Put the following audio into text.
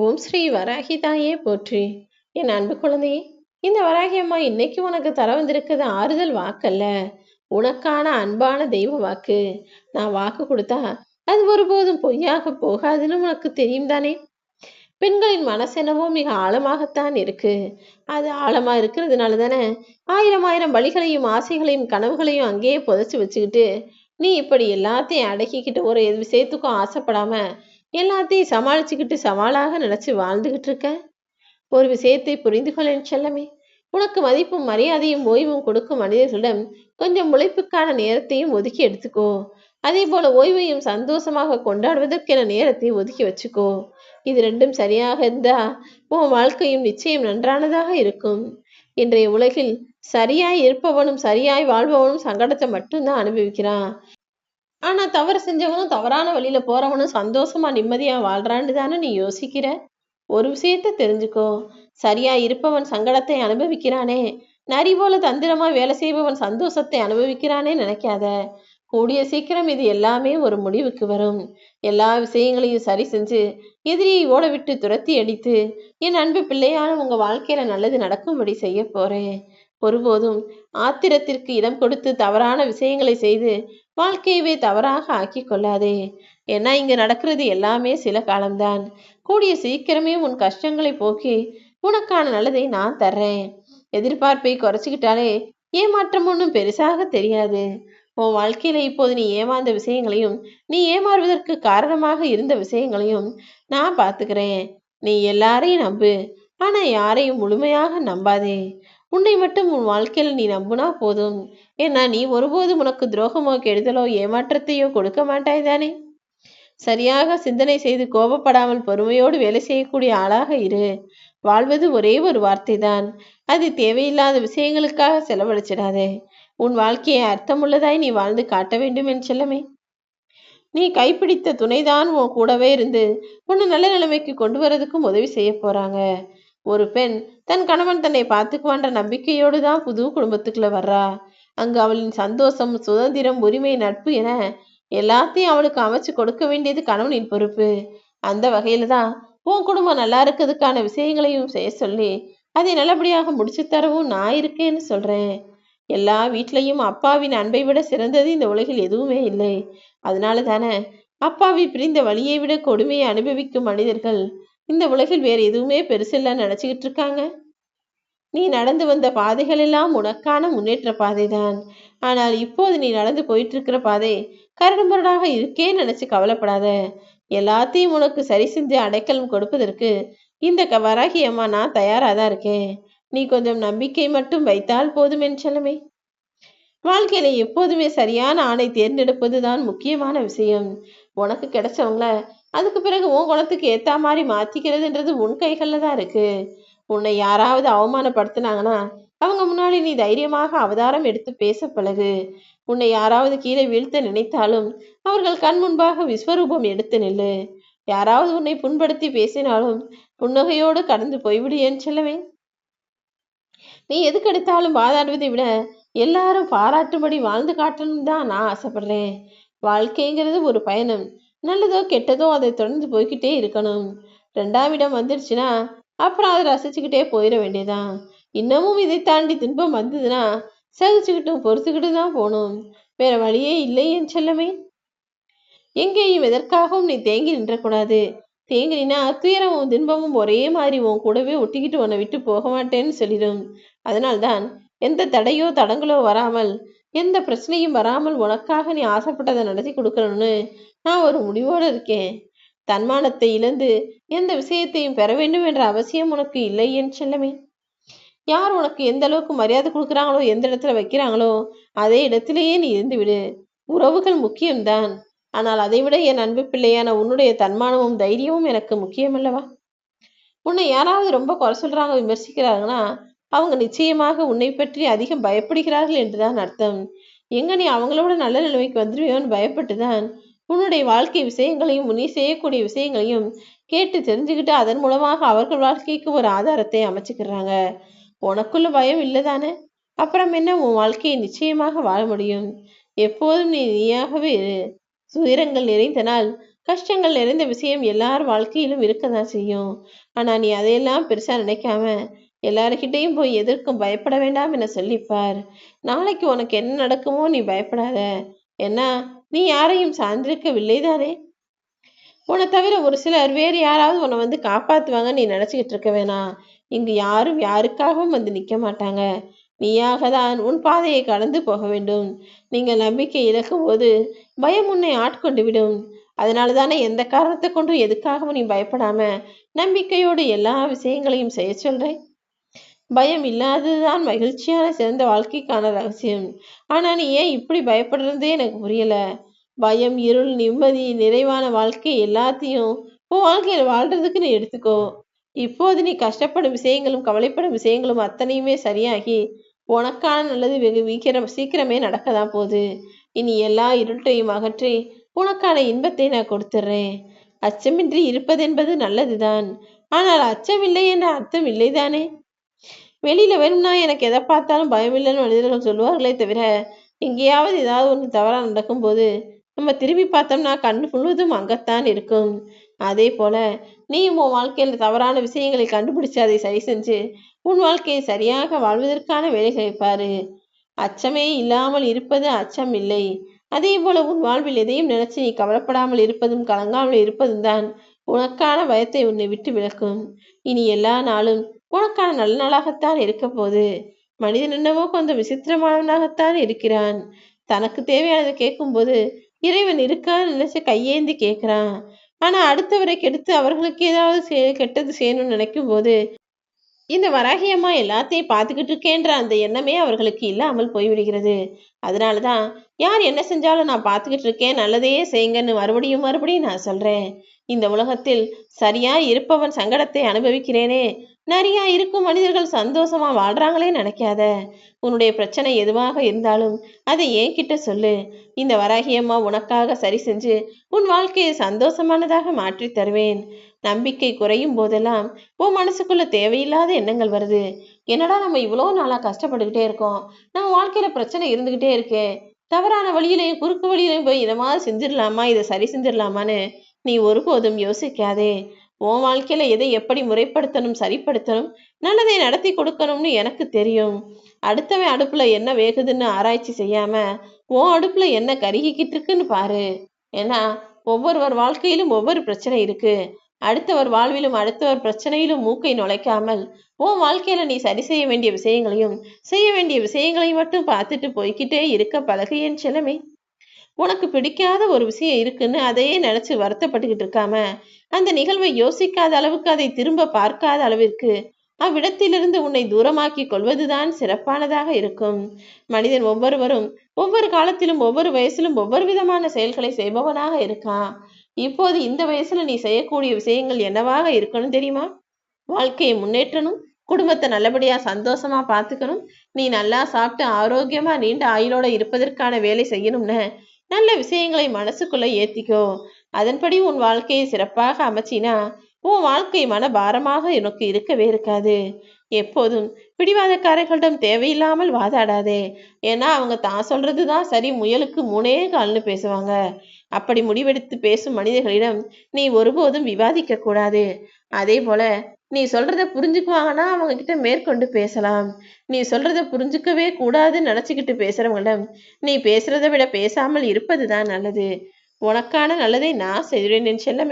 ஓம் ஸ்ரீ வராகி தாயே போற்றி. என் அன்பு குழந்தையே, இந்த வராகி அம்மா இன்னைக்கு உனக்கு தர வந்திருக்கிறது ஆறுதல் வாக்கல்ல, உனக்கான அன்பான தெய்வ வாக்கு. நான் வாக்கு கொடுத்தா அது ஒருபோதும் பொய்யாக போகாதுன்னு உனக்கு தெரியும் தானே. பெண்களின் மனசெனவோ மிக ஆழமாகத்தான் இருக்கு. அது ஆழமா இருக்கிறதுனால தானே ஆயிரம் ஆயிரம் வழிகளையும் ஆசைகளையும் கனவுகளையும் அங்கேயே புதைச்சி வச்சுக்கிட்டு நீ இப்படி எல்லாத்தையும் அடக்கிக்கிட்டு ஒரு விஷயத்துக்கும் ஆசைப்படாம எல்லாத்தையும் சமாளிச்சுக்கிட்டு சவாலாக நினைச்சு வாழ்ந்துகிட்டு இருக்க. ஒரு விஷயத்தை புரிந்து கொள்ள செல்லமே. உனக்கு மதிப்பும் மரியாதையும் ஓய்வும் கொடுக்கும் மனிதர்களிடம் கொஞ்சம் உழைப்புக்கான நேரத்தையும் ஒதுக்கி எடுத்துக்கோ. அதே போல ஓய்வையும் சந்தோஷமாக கொண்டாடுவதற்கென நேரத்தை ஒதுக்கி வச்சுக்கோ. இது ரெண்டும் சரியாக இருந்தா உன் வாழ்க்கையும் நிச்சயம் நன்றானதாக இருக்கும். இன்றைய உலகில் சரியாய் இருப்பவனும் சரியாய் வாழ்பவனும் சங்கடத்தை மட்டும்தான் அனுபவிக்கிறான். ஆனா தவறு செஞ்சவனும் தவறான வழியில போறவனும் சந்தோஷமா நிம்மதியா வாழ்றான்னு தானே நீ யோசிக்கிற. ஒரு விஷயத்த தெரிஞ்சுக்கோ. சரியா இருப்பவன் சங்கடத்தை அனுபவிக்கிறானே, நரி போல தந்திரமா வேலை செய்பவன் சந்தோஷத்தை அனுபவிக்கிறானே நினைக்காத. கூடிய சீக்கிரம் இது எல்லாமே ஒரு முடிவுக்கு வரும். எல்லா விஷயங்களையும் சரி செஞ்சு எதிரியை ஓட விட்டு துரத்தி அடித்து என் அன்பு பிள்ளையான உங்க வாழ்க்கையில நல்லது நடக்கும்படி செய்ய போறேன். ஒருபோதும் ஆத்திரத்திற்கு இடம் கொடுத்து தவறான விஷயங்களை செய்து வாழ்க்கையவே தவறாக ஆக்கி கொள்ளாதே. ஏன்னா இங்க நடக்கிறது எல்லாமே சில காலம்தான். கூடிய சீக்கிரமே உன் கஷ்டங்களை போக்கி உனக்கான நல்லதை நான் தர்றேன். எதிர்பார்ப்பை குறைச்சிக்கிட்டாலே ஏமாற்றம் ஒன்றும் பெருசாக தெரியாது. உன் வாழ்க்கையில இப்போது நீ ஏமாந்த விஷயங்களையும் நீ ஏமாறுவதற்கு காரணமாக இருந்த விஷயங்களையும் நான் பார்த்துக்கிறேன். நீ எல்லாரையும் நம்பு, ஆனா யாரையும் முழுமையாக நம்பாதே. உன்னை மட்டும் உன் வாழ்க்கையில் நீ நம்புனா போதும். ஏன்னா நீ ஒருபோதும் உனக்கு துரோகமோ கெடுதலோ ஏமாற்றத்தையோ கொடுக்க மாட்டாய் தானே. சரியாக சிந்தனை செய்து கோபப்படாமல் பொறுமையோடு வேலை செய்யக்கூடிய ஆளாக இரு. வாழ்வது ஒரே ஒரு வார்த்தை தான். அது தேவையில்லாத விஷயங்களுக்காக செலவழிச்சிடாதே. உன் வாழ்க்கையை அர்த்தமுள்ளதாய் நீ வாழ்ந்து காட்ட வேண்டும் என் செல்லமே. நீ கைப்பிடித்த துணைதான் உன் கூடவே இருந்து உன்னை நல்ல நிலைமைக்கு கொண்டு வரதுக்கும் உதவி செய்ய போறாங்க. ஒரு பெண் தன் கணவன் தன்னை பார்த்துக்குவான்ற நம்பிக்கையோடு தான் புது குடும்பத்துக்குள்ள வர்றா. அங்கு அவளின் சந்தோஷம், சுதந்திரம், உரிமை, நட்பு என எல்லாத்தையும் அவளுக்கு அமைச்சு கொடுக்க வேண்டியது கணவனின் பொறுப்பு. அந்த வகையில தான் உன் குடும்பம் நல்லா இருக்கிறதுக்கான விஷயங்களையும் செய்ய சொல்லி அதை நல்லபடியாக முடிச்சு தரவும் நான் இருக்கேன்னு சொல்றேன். எல்லா வீட்லையும் அப்பாவின் அன்பை விட சிறந்தது இந்த உலகில் எதுவுமே இல்லை. அதனால தானே அப்பாவி பிரிந்த வழியை விட கொடுமையை அனுபவிக்கும் மனிதர்கள் இந்த உலகில் வேற எதுவுமே பெருசில்லைன்னு நினைச்சுக்கிட்டு இருக்காங்க. நீ நடந்து வந்த பாதைகள் எல்லாம் உனக்கான முன்னேற்ற பாதைதான். ஆனால் இப்போது நீ நடந்து போயிட்டு இருக்கிற பாதை கரடுமுரடாக இருக்கேன்னு நினைச்சு கவலைப்படாத. எல்லாத்தையும் உனக்கு சரி செஞ்சு அடைக்கலம் கொடுப்பதற்கு இந்த வராகி அம்மா நான் தயாராதான் இருக்கேன். நீ கொஞ்சம் நம்பிக்கை மட்டும் வைத்தால் போதும் என் செல்லமே. வாழ்க்கையில எப்போதுமே சரியான ஆணை தேர்ந்தெடுப்பதுதான் முக்கியமான விஷயம். உனக்கு கிடைச்சவங்கள அதுக்கு பிறகு உன் குணத்துக்கு ஏத்த மாதிரி மாத்திக்கிறதுன்றது உன் கைகள்ல தான் இருக்கு. உன்னை யாராவது அவமானப்படுத்தினாங்கன்னா அவங்க முன்னாடி நீ தைரியமாக அவதாரம் எடுத்து பேச பழகு. உன்னை யாராவது கீழே வீழ்த்த நினைத்தாலும் அவர்கள் கண் முன்பாக விஸ்வரூபம் எடுத்து நில்லு. யாராவது உன்னை புண்படுத்தி பேசினாலும் புன்னகையோடு கடந்து போய்விடு என் செல்லவே. நீ எதுக்கெடுத்தாலும் வாதாடுவதை விட எல்லாரும் பாராட்டும்படி வாழ்ந்து காட்டணும் தான் நான் ஆசைப்படுறேன். வாழ்க்கைங்கிறது ஒரு பயணம். நல்லதோ கெட்டதோ அதை தொடர்ந்து போய்கிட்டே இருக்கணும். 2ஆம் இடம் வந்துடுச்சுன்னா அப்புறம் அதை ரசிச்சுக்கிட்டே போயிட வேண்டியதான். இன்னமும் இதை தாண்டி துன்பம் வந்ததுன்னா சகிச்சுக்கிட்டும் பொறுத்துக்கிட்டு தான் போகணும். வேற வழியே இல்லை என் செல்லமே. எங்கேயும் எதற்காகவும் நீ தேங்கி நின்றக்கூடாது. தேங்கினா துயரமும் துன்பமும் ஒரே மாதிரி உன் கூடவே ஒட்டிக்கிட்டு உன்னை விட்டு போக மாட்டேன்னு சொல்லிடும். அதனால்தான் எந்த தடையோ தடங்களோ வராமல் எந்த பிரச்சனையும் வராமல் உனக்காக நீ ஆசைப்பட்டதை நடத்தி கொடுக்கணும்னு நான் ஒரு முடிவோடு இருக்கேன். தன்மானத்தை இழந்து எந்த விஷயத்தையும் பெற வேண்டும் என்ற அவசியம் உனக்கு இல்லை என் செல்லமே. யார் உனக்கு எந்த அளவுக்கு மரியாதை கொடுக்குறாங்களோ எந்த இடத்துல வைக்கிறாங்களோ அதே இடத்திலேயே நீ இருந்து விடு. உறவுகள் முக்கியம்தான். ஆனால் அதைவிட என் அன்பு பிள்ளையான உன்னுடைய தன்மானமும் தைரியமும் எனக்கு முக்கியம் அல்லவா. உன்னை யாராவது ரொம்ப குறை சொல்றாங்க, விமர்சிக்கிறாங்கன்னா அவங்க நிச்சயமாக உன்னை பற்றி அதிகம் பயப்படுகிறார்கள் என்றுதான் அர்த்தம். எங்க நீ அவங்களோட நல்ல நிலைமைக்கு வந்துருவியோன்னு பயப்பட்டுதான் உன்னுடைய வாழ்க்கை விஷயங்களையும் நீ செய்யக்கூடிய விஷயங்களையும் கேட்டு தெரிஞ்சுக்கிட்டு அதன் மூலமாக அவர்கள் வாழ்க்கைக்கு ஒரு ஆதாரத்தை அமைச்சுக்கிறாங்க. உனக்குள்ள பயம் இல்லைதானே? அப்புறம் என்ன, உன் வாழ்க்கையை நிச்சயமாக வாழ முடியும். எப்போதும் நீ நீயாகவே இரு. துயரங்கள் நிறைந்த நாள் கஷ்டங்கள் நிறைந்த விஷயம் எல்லார் வாழ்க்கையிலும் இருக்கதான் செய்யும். ஆனா நீ அதையெல்லாம் பெருசா நினைக்காம எல்லாருக்கிட்டையும் போய் எதற்கும் பயப்பட வேண்டாம் என சொல்லிப்பார். நாளைக்கு உனக்கு என்ன நடக்குமோ நீ பயப்படாத. ஏன்னா நீ யாரையும் சார்ந்திருக்கவில்லை தானே. உன்னை தவிர ஒரு சிலர் வேறு யாராவது உன்னை வந்து காப்பாத்துவாங்கன்னு நீ நினைச்சுக்கிட்டு இருக்க வேணாம். இங்கு யாரும் யாருக்காகவும் வந்து நிற்க மாட்டாங்க. நீயாக தான் உன் பாதையை கடந்து போக வேண்டும். நீங்கள் நம்பிக்கை இழக்கும் போது பயம் உன்னை ஆட்கொண்டு விடும். அதனால தானே எந்த காரணத்தை கொண்டும் எதுக்காகவும் நீ பயப்படாம நம்பிக்கையோடு எல்லா விஷயங்களையும் செய்ய சொல்றேன். பயம் இல்லாததுதான் மகிழ்ச்சியான சிறந்த வாழ்க்கைக்கான ரகசியம். ஆனா நீ ஏன் இப்படி பயப்படுறதே எனக்கு புரியல. பயம், இருள், நிம்மதி, நிறைவான வாழ்க்கை எல்லாத்தையும் உன் வாழ்க்கையில வாழ்றதுக்கு நீ எடுத்துக்கோ. இப்போது நீ கஷ்டப்படும் விஷயங்களும் கவலைப்படும் விஷயங்களும் அத்தனையுமே சரியாகி உனக்கான நல்லது வெகு சீக்கிரமே நடக்கதான் போகுது. இனி எல்லா இருட்டையும் அகற்றி உனக்கான இன்பத்தை நான் கொடுத்துட்றேன். அச்சமின்றி இருப்பதென்பது நல்லதுதான். ஆனால் அச்சமில்லை என்ற அர்த்தம் இல்லைதானே. வெளியில வேணும்னா எனக்கு எதை பார்த்தாலும் பயமில்லைன்னு மனிதர்கள் சொல்லுவார்களே தவிர, எங்கேயாவது ஏதாவது ஒன்று தவறாக நடக்கும்போது நம்ம திரும்பி பார்த்தோம்னா கண் முழுவதும் அங்கத்தான் இருக்கும். அதே போல நீயும் உன் வாழ்க்கையில் தவறான விஷயங்களை கண்டுபிடிச்சு அதை சரி செஞ்சு உன் வாழ்க்கையை சரியாக வாழ்வதற்கான வேலைகளை பாரு. அச்சமே இல்லாமல் இருப்பது அச்சம் இல்லை. அதே போல உன் வாழ்வில் எதையும் நினைச்சு நீ கவலைப்படாமல் இருப்பதும் கலங்காமல் இருப்பதும் தான் உனக்கான பயத்தை உன்னை விட்டு விலக்கும். இனி எல்லா நாளும் உனக்கான நல்ல நாளாகத்தான் இருக்க போது. மனிதன் என்னவோ கொஞ்சம் விசித்திரமானவனாகத்தான் இருக்கிறான். தனக்கு தேவையானதை கேட்கும்போது இறைவன் இருக்கான்னு நினைச்சு கையேந்தி கேட்கிறான். ஆனா அடுத்தவரை கெடுத்து அவர்களுக்கு ஏதாவது கெட்டது செய்யணும்னு நினைக்கும் போது இந்த வராகி அம்மா எல்லாத்தையும் பார்த்துக்கிட்டு இருக்கேன்ற அந்த எண்ணமே அவர்களுக்கு இல்லாமல் போய்விடுகிறது. அதனால தான் யார் என்ன செஞ்சாலும் நான் பார்த்துக்கிட்டு இருக்கேன், நல்லதையே செய்யுங்கன்னு மறுபடியும் மறுபடியும் நான் சொல்றேன். இந்த உலகத்தில் சரியா இருப்பவன் சங்கடத்தை அனுபவிக்கிறேனே, நிறையா இருக்கும் மனிதர்கள் சந்தோஷமா வாழ்றாங்களே நினைக்காத. உன்னுடைய பிரச்சனை எதுவாக இருந்தாலும் அதை என்கிட்ட சொல்லு. இந்த வராகி அம்மா உனக்காக சரி செஞ்சு உன் வாழ்க்கையை சந்தோஷமானதாக மாற்றி தருவேன். நம்பிக்கை குறையும் போதெல்லாம் உன் மனசுக்குள்ள தேவையில்லாத எண்ணங்கள் வருது. என்னடா நம்ம இவ்வளோ நாளா கஷ்டப்பட்டுக்கிட்டே இருக்கோம், நம்ம வாழ்க்கையில பிரச்சனை இருந்துகிட்டே இருக்கே, தவறான வழியிலையும் குறுக்கு வழியிலையும் போய் இதை மாதிரி செஞ்சிடலாமா, இதை சரி செஞ்சிடலாமான்னு நீ ஒருபோதும் யோசிக்காதே. உன் வாழ்க்கையில எதை எப்படி முறைப்படுத்தணும், சரிப்படுத்தணும், நல்லதை நடத்தி கொடுக்கணும்னு எனக்கு தெரியும். அடுத்தவன் அடுப்புல என்ன வேகுதுன்னு ஆராய்ச்சி செய்யாம உன் அடுப்புல என்ன கருகிக்கிட்டு இருக்குன்னு பாரு. ஏன்னா ஒவ்வொருவர் வாழ்க்கையிலும் ஒவ்வொரு பிரச்சனை இருக்கு. அடுத்தவர் வாழ்விலும் அடுத்தவர் பிரச்சனையிலும் மூக்கை நுழைக்காமல் உன் வாழ்க்கையில நீ சரி செய்ய வேண்டிய விஷயங்களையும் செய்ய வேண்டிய விஷயங்களையும் மட்டும் பார்த்துட்டு போய்கிட்டே இருக்க பழகு என் செல்லமே. உனக்கு பிடிக்காத ஒரு விஷயம் இருக்குன்னு அதையே நினைச்சு வருத்தப்பட்டுக்கிட்டு இருக்காம அந்த நிகழ்வை யோசிக்காத அளவுக்கு அதை திரும்ப பார்க்காத அளவிற்கு அவ்விடத்திலிருந்து உன்னை தூரமாக்கி கொள்வதுதான் சிறப்பானதாக இருக்கும். மனிதன் ஒவ்வொருவரும் ஒவ்வொரு காலத்திலும் ஒவ்வொரு வயசிலும் ஒவ்வொரு விதமான செயல்களை செய்பவனாக இருக்கான். இப்போது இந்த வயசுல நீ செய்யக்கூடிய விஷயங்கள் என்னவாக இருக்கணும் தெரியுமா? வாழ்க்கையை முன்னேற்றணும், குடும்பத்தை நல்லபடியா சந்தோஷமா பார்த்துக்கணும், நீ நல்லா சாப்பிட்டு ஆரோக்கியமா நீண்ட ஆயுளோட இருப்பதற்கான வேலை செய்யணும்னு நல்ல விஷயங்களை மனசுக்குள்ள ஏத்திக்கோ. அதன்படி உன் வாழ்க்கையை சிறப்பாக அமைச்சினா உன் வாழ்க்கை மன பாரமாக உனக்கு இருக்கவே இருக்காது. எப்போதும் பிடிவாதக்காரர்களிடம் தேவையில்லாமல் வாதாடாதே. ஏன்னா அவங்க தான் சொல்றதுதான் சரி, முயலுக்கு மூணே கால்னு பேசுவாங்க. அப்படி முடிவெடுத்து பேசும் மனிதர்களிடம் நீ ஒருபோதும் விவாதிக்க கூடாது. அதே போல நீ சொல்றத புரிஞ்சுக்குவாங்கன்னா அவங்க கிட்ட மேற்கொண்டு பேசலாம். நீ சொல்றத புரிஞ்சுக்கவே கூடாதுன்னு நினைச்சுக்கிட்டு பேசுறவங்களிடம் நீ பேசுறதை விட பேசாமல் இருப்பதுதான் நல்லது. உனக்கான நல்லதை நான் செய்கிறேன் என் செல்லம்.